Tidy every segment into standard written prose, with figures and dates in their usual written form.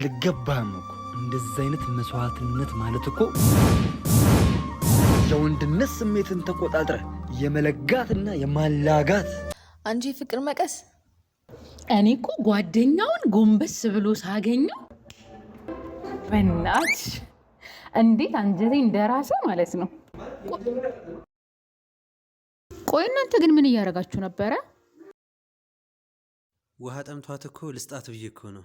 ልገባም እኮ እንደዚህ አይነት መስዋዕትነት ማለት እኮ የወንድነት ስሜትን ተቆጣጥረ የመለጋትና የማላጋት አንጂ ፍቅር መቀስ። እኔ እኮ ጓደኛውን ጎንበስ ብሎ ሳገኘው በእናትሽ እንዴት አንጀቴ እንደራሰ ማለት ነው። ቆይ እናንተ ግን ምን እያደረጋችሁ ነበረ? ውሃ ጠምቷት እኮ ልስጣት ብዬ እኮ ነው።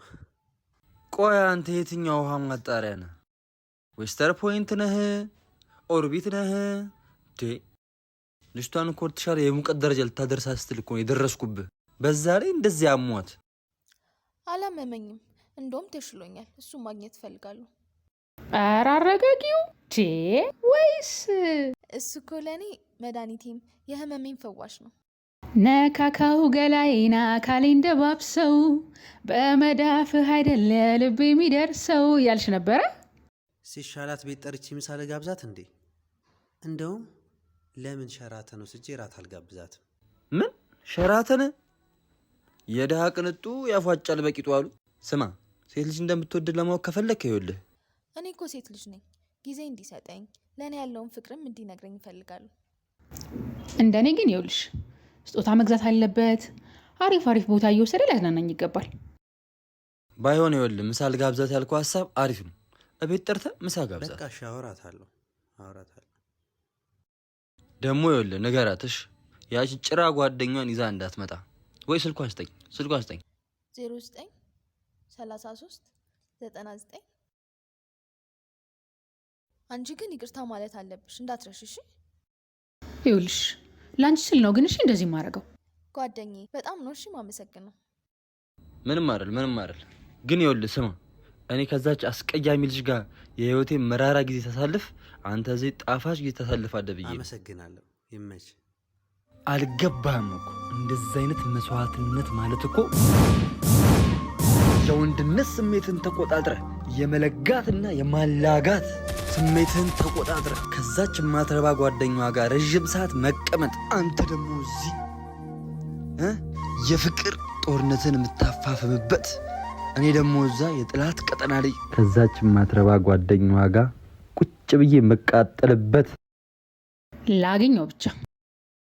ቆይ አንተ የትኛው ውሃ ማጣሪያ ነህ? ዌስተር ፖይንት ነህ? ኦርቢት ነህ? ልጅቷን እኮ ተሻለ የሙቀት ደረጃ ልታደርሳ ስትል እኮ የደረስኩብህ። በዛ ላይ እንደዚህ አሟት። አላመመኝም፣ እንደውም ተሽሎኛል። እሱ ማግኘት ፈልጋለሁ። ኧረ አረጋጊው ወይስ እሱ እኮ ለእኔ መድኃኒቴም የህመሜን ፈዋሽ ነው። ነካካው ገላይና አካሌ እንደባብሰው በመዳፍህ አይደለ ልብ የሚደርሰው ያልሽ ነበረ። ሲሻላት ቤት ጠርቼ ምሳሌ ጋብዛት እንዴ? እንደውም ለምን ሸራተን ወስጄ ራት አልጋብዛትም? ምን ሸራተን? የድሃ ቅንጡ ያፏጫል በቂጡ አሉ። ስማ፣ ሴት ልጅ እንደምትወድ ለማወቅ ከፈለክ ይኸውልህ፣ እኔ እኮ ሴት ልጅ ነኝ። ጊዜ እንዲሰጠኝ ለእኔ ያለውን ፍቅርም እንዲነግረኝ ይፈልጋሉ። እንደኔ ግን ይኸውልሽ ስጦታ መግዛት አለበት። አሪፍ አሪፍ ቦታ እየወሰደ ሊያዝናናኝ ይገባል። ባይሆን ይኸውልህ ምሳ ልጋብዛት ያልከው ሀሳብ አሪፍ ነው። እቤት ጠርተህ ምሳ ጋብዛት። በቃ እሺ፣ አወራታለሁ። ደግሞ ይኸውልህ ንገራትሽ ያቺ ጭራ ጓደኛዋን ይዛ እንዳትመጣ። ወይ ስልኳን ስጠኝ 09 33 99። አንቺ ግን ይቅርታ ማለት አለብሽ እንዳትረሽሽ። ይኸውልሽ ላንቺ ስል ነው ግን እሺ እንደዚህ ማረገው። ጓደኛዬ በጣም ነው እሺ ማመሰግነው። ምንም አይደል። ግን ይኸውልህ ስማ፣ እኔ ከዛች አስቀያሚ ልጅ ጋር የህይወቴ መራራ ጊዜ ተሳልፍ፣ አንተ እዚህ ጣፋጭ ጊዜ ተሳልፋለህ ብዬ። አመሰግናለሁ። ይመች። አልገባህም እኮ እንደዚህ አይነት መስዋዕትነት ማለት እኮ የወንድነት ስሜትን ተቆጣጥረ የመለጋትና የማላጋት ስሜትን ተቆጣጥረ ከዛች ማትረባ ጓደኛዋ ጋር ረጅም ሰዓት መቀመጥ፣ አንተ ደግሞ እዚህ የፍቅር ጦርነትን የምታፋፍምበት፣ እኔ ደግሞ እዛ የጥላት ቀጠና ላይ ከዛች ማትረባ ጓደኛዋ ጋር ቁጭ ብዬ መቃጠልበት። ላገኘው ብቻ